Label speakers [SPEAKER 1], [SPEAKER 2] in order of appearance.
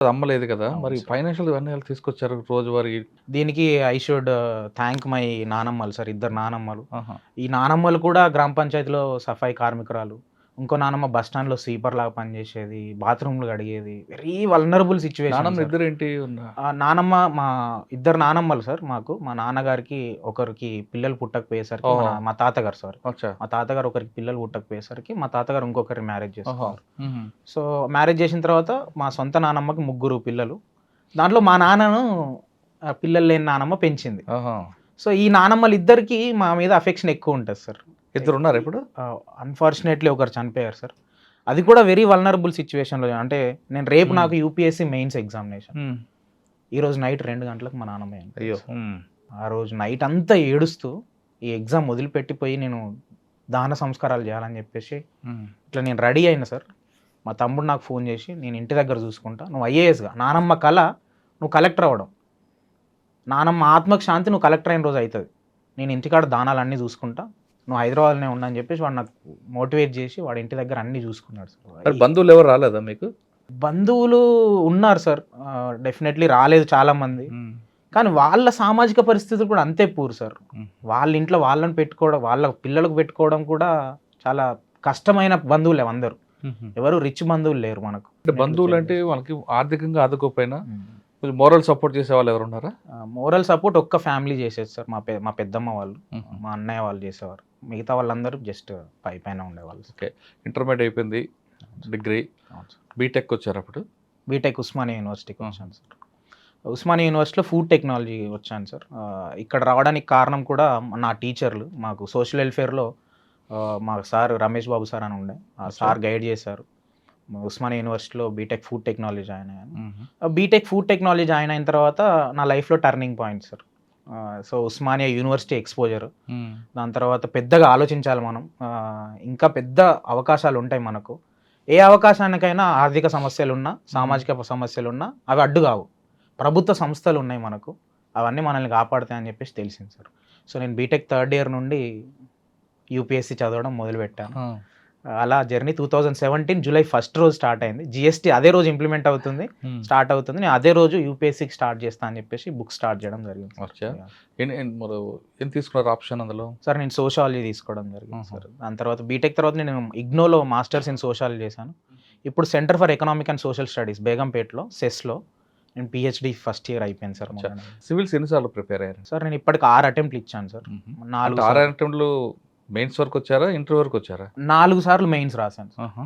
[SPEAKER 1] అది అమ్మలేదు కదా!
[SPEAKER 2] అవును
[SPEAKER 1] మరి
[SPEAKER 2] సార్.
[SPEAKER 1] ఫైనాన్షియల్ ఇవన్నీ ఎలా తీసుకొచ్చారు రోజువారీ?
[SPEAKER 2] దీనికి ఐ షుడ్ థాంక్ మై నానమ్మలు సార్. ఇద్దరు నానమ్మలు.
[SPEAKER 1] ఆహా!
[SPEAKER 2] ఈ నానమ్మలు కూడా గ్రామ పంచాయతీలో సఫాయి కార్మికురాలు. ఇంకో నానమ్మ బస్ స్టాండ్‌లో స్వీపర్‌లాగా పనిచేసేది. బాత్రూమ్‌లు కడిగేది. వెరీ వల్నరబుల్ సిట్యుయేషన్
[SPEAKER 1] నానమ్మ
[SPEAKER 2] సార్.
[SPEAKER 1] ఇద్దరేంటి
[SPEAKER 2] నానమ్మ మా ఇద్దరు నానమ్మలు సార్ మాకు. మా నాన్నగారికి ఒకరికి పిల్లలు పుట్టకపోయేసరికి
[SPEAKER 1] ఓహో!
[SPEAKER 2] మా తాతగారు సారీ.
[SPEAKER 1] అచ్చా!
[SPEAKER 2] మా తాతగారు ఒకరికి పిల్లలు పుట్టకపోయేసరికి మా తాతగారు ఇంకొకరిని మ్యారేజ్
[SPEAKER 1] ఓహో!
[SPEAKER 2] చేసుకున్నారు.
[SPEAKER 1] హుహు.
[SPEAKER 2] సో, మ్యారేజ్ చేసిన తర్వాత మా సొంత నానమ్మకి ముగ్గురు పిల్లలు. దాంట్లో మా నాన్నను పిల్లలు లేని నానమ్మ పెంచింది.
[SPEAKER 1] ఆహా!
[SPEAKER 2] సో, ఈ నానమ్మలిద్దరికీ మా మీద అఫెక్షన్ ఎక్కువుంటది సార్.
[SPEAKER 1] ఇద్దరున్నారా ఇప్పుడు?
[SPEAKER 2] అన్‌ఫార్చునేట్‌లీ ఒకరు చనిపోయారు సార్. అది కూడా వెరీ వల్నరబుల్ సిట్యుయేషన్‌లో అంటే నేను రేపు
[SPEAKER 1] హ్మ్.
[SPEAKER 2] నాకు యూపీఎస్సీ మెయిన్స్ ఎగ్జామినేషన్.
[SPEAKER 1] హ్మ్.
[SPEAKER 2] ఈరోజు నైట్ 2 గంటలకు మా నాన్నమ్మ చనిపోయింది
[SPEAKER 1] అయ్యో!
[SPEAKER 2] సార్.
[SPEAKER 1] హ్మ్.
[SPEAKER 2] ఆ రోజు నైట్ అంతా ఏడుస్తూ ఈ ఎగ్జామ్ వదిలిపెట్టిపోయి నేను దహన సంస్కారాలు చేయాలని చెప్పేసి
[SPEAKER 1] హ్మ్.
[SPEAKER 2] ఇట్లా నేను రెడీ అయినా సార్. మా తమ్ముడు నాకు ఫోన్ చేసి నేను ఇంటి దగ్గర చూసుకుంటా. నువ్వు ఐఏఎస్‌గా నానమ్మ కల నువ్వు కలెక్టర్ అవ్వడం. నానమ్మ ఆత్మకు శాంతి నువ్వు కలెక్టర్ అయిన రోజు అయితది. నేను ఇంటికాడ దానాలన్నీ చూసుకుంటా. నువ్వు హైదరాబాద్‌లోనే ఉండు అని చెప్పేసి వాడు నాకు మోటివేట్ చేసి వాడి ఇంటి దగ్గర అన్నీ చూసుకున్నాడు సార్.
[SPEAKER 1] మరి బంధువులెవరు రాలేదా మీకు?
[SPEAKER 2] బంధువులు ఉన్నారు సార్. డెఫినెట్‌లీ రాలేదు చాలామంది.
[SPEAKER 1] హ్మ్.
[SPEAKER 2] కానీ వాళ్ళ సామాజిక పరిస్థితులు కూడా అంతే పూర్ సార్.
[SPEAKER 1] హ్మ్.
[SPEAKER 2] వాళ్ళ ఇంట్లో వాళ్ళని పెట్టుకోవడం, వాళ్ళ పిల్లలకు పెట్టుకోవడం కూడా చాలా కష్టమైన బంధువులే అందరూ.
[SPEAKER 1] హుహు.
[SPEAKER 2] ఎవరు రిచ్ బంధువులు లేరు మనకు.
[SPEAKER 1] అంటే బంధువులంటే వాళ్ళకి ఆర్థికంగా ఆదుకోకపోయినా
[SPEAKER 2] హ్మ్.
[SPEAKER 1] కొంచెం మోరల్ సపోర్ట్ చేసేవాళ్ళు ఎవరున్నారా?
[SPEAKER 2] మోరల్ సపోర్ట్ ఒక్క ఫ్యామిలీ చేసేది సార్. మా పెద్దమ్మ వాళ్ళు,
[SPEAKER 1] హుహు.
[SPEAKER 2] మా అన్నయ్య వాళ్ళు చేసేవారు. మిగతా వాళ్ళందరూ జస్ట్ పైపైన ఉండేవాళ్ళు సార్.
[SPEAKER 1] ఓకే. ఇంటర్మీడియేట్ అయిపోయింది. డిగ్రీ,
[SPEAKER 2] అవును సార్.
[SPEAKER 1] బీటెక్‌కొచ్చారప్పుడు?
[SPEAKER 2] బీటెక్ ఉస్మానియా యూనివర్సిటీకి
[SPEAKER 1] ఆహా!
[SPEAKER 2] వచ్చాను సార్. ఉస్మానియా యూనివర్సిటీలో ఫుడ్ టెక్నాలజీ వచ్చాను సార్. ఇక్కడ రావడానికి కారణం కూడా నా టీచర్లు. మాకు సోషల్ వెల్ఫేర్‌లో మా సార్ రమేష్ బాబు సార్ అని ఉండే. ఆ
[SPEAKER 1] అచ్చా!
[SPEAKER 2] సార్ గైడ్ చేశారు. ఉస్మానియా యూనివర్సిటీలో బీటెక్ ఫుడ్ టెక్నాలజీ జాయిన్ అయ్యాను.
[SPEAKER 1] హుహు.
[SPEAKER 2] బీటెక్ ఫుడ్ టెక్నాలజీ జాయిన్ అయిన తర్వాత నా లైఫ్‌లో turning point sir. So, Osmania university exposure.
[SPEAKER 1] హ్మ్.
[SPEAKER 2] దాని తర్వాత పెద్దగా ఆలోచించాలి మనం. ఇంకా పెద్ద అవకాశాలుంటాయి మనకు. ఏ అవకాశానికైనా ఆర్థిక సమస్యలున్నా, సామాజిక సమస్యలున్నా అవి అడ్డు గావు. ప్రభుత్వ సంస్థలున్నాయి మనకు. అవన్నీ మనల్ని కాపాడుతాయని చెప్పేసి తెలిసింది సార్. సో, నేను బీటెక్ థర్డ్ ఇయర్ నుండి యూపీఎస్సీ చదవడం మొదలుపెట్టాను.
[SPEAKER 1] ఆ!
[SPEAKER 2] అలా జర్నీ 2017 జూలై ఫస్ట్ రోజు స్టార్ట్ అయింది. జీఎస్టీ అదే రోజు ఇంప్లిమెంట్ అవుతుంది.
[SPEAKER 1] హ్మ్.
[SPEAKER 2] స్టార్ట్ అవుతుంది. నేను అదే రోజు యూపీఎస్సీకి స్టార్ట్ చేస్తా అని చెప్పేసి బుక్ స్టార్ట్ చేయడం జరిగింది సార్.
[SPEAKER 1] అచ్చా!
[SPEAKER 2] యాహ్!
[SPEAKER 1] మరి ఏం తీసుకున్నారు ఆప్షన్ అందులో?
[SPEAKER 2] సార్ నేను సోషాలజీ తీసుకోవడం జరిగింది
[SPEAKER 1] ఆహా!
[SPEAKER 2] సార్. దాని తర్వాత బీటెక్ తర్వాత నేను ఇగ్నోలో మాస్టర్స్ ఇన్ సోషాలజీ చేశాను. ఇప్పుడు centre for economic and social studies బేగంపేటలో సెస్‌లో నేను పీహెచ్‌డీ ఫస్ట్ ఇయర్ అయిపోయింది సార్
[SPEAKER 1] అచ్చా!
[SPEAKER 2] మొన్ననే.
[SPEAKER 1] సివిల్స్ ఎన్ని సార్లు ప్రిపేర్ అయ్యారు?
[SPEAKER 2] సార్ నేను ఇప్పటికి 6 అటెంప్ట్‌లు ఇచ్చాను సార్.
[SPEAKER 1] హుహు. అంటే
[SPEAKER 2] 4
[SPEAKER 1] 6
[SPEAKER 2] సార్లు
[SPEAKER 1] అటెంప్ట్‌లు మెయిన్స్ వరకొచ్చారా? ఇంటర్ వరకొచ్చారా?
[SPEAKER 2] 4 సార్లు మెయిన్స్ రాసాను సార్.
[SPEAKER 1] ఆహా!